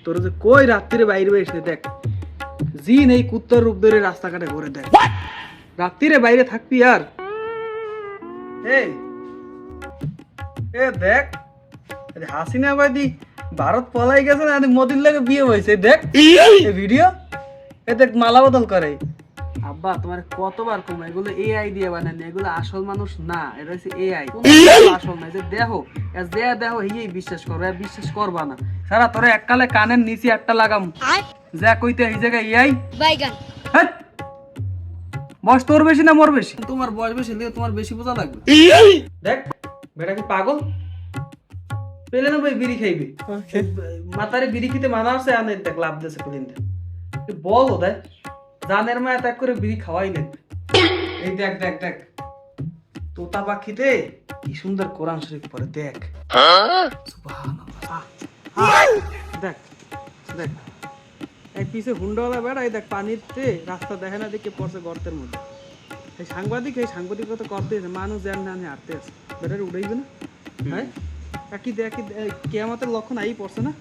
তোর যে কই রাত্রিরে বাইরে বেরিস দেখ, জিন এই কুত্তার রূপ ধরে রাস্তাঘাটে ঘুরে দেখ, রাত্রিরে বাইরে থাকবি আর এই এ দেখ হাসিনা বাদি ভারত পলাই গেছে না, মোদির লাগে বিয়ে হয়েছে দেখ এই ভিডিও, এ দেখ মালা বদল করে। আব্বা তোমার কতবার কম, এগুলো এআই দিয়ে বানানো, এগুলো আসল মানুষ না, এটা হচ্ছে এআই, আসল না। যে দেখো যে দেখো এই বিশ্বাস করো, বিশ্বাস করবা না সারা তোরে এককালে কানের নিচে একটা লাগাম যা কইতে এই জায়গায় এআই বাইগান। বয়স তোর বেশি না মোর বেশি? তোমার বয়স বেশি, তোমার বেশি বোঝা লাগবে। দেখ বেটা কি পাগল, পেলে না ভাই বিড়ি খাইবি, মাতারে বিড়ি খেতে মানা আছে, আনে দেখ লাভ দিয়েছে পেলেন বল ও দেখ জানের মায়া ত্যাগ করে বিড়ি খাওয়াই লাগবে। এই দেখ দেখ দেখ তোতা পাখিতে কি সুন্দর কোরআন শরীফ পড়ে দেখ, সুবহানাল্লাহ। দেখ দেখ এই পিছে হুন্ডাওয়ালা বেড়া, এই দেখ পানিতে রাস্তা দেখে না দেখে পড়ছে গর্তের মধ্যে। এই সাংবাদিকতা করতে মানুষ জ্যান না হাঁটতে আছে, বেটার উড়াইবে না? হ্যাঁ একই দেখ কিয়ামতের লক্ষণ আই পড়ছে না।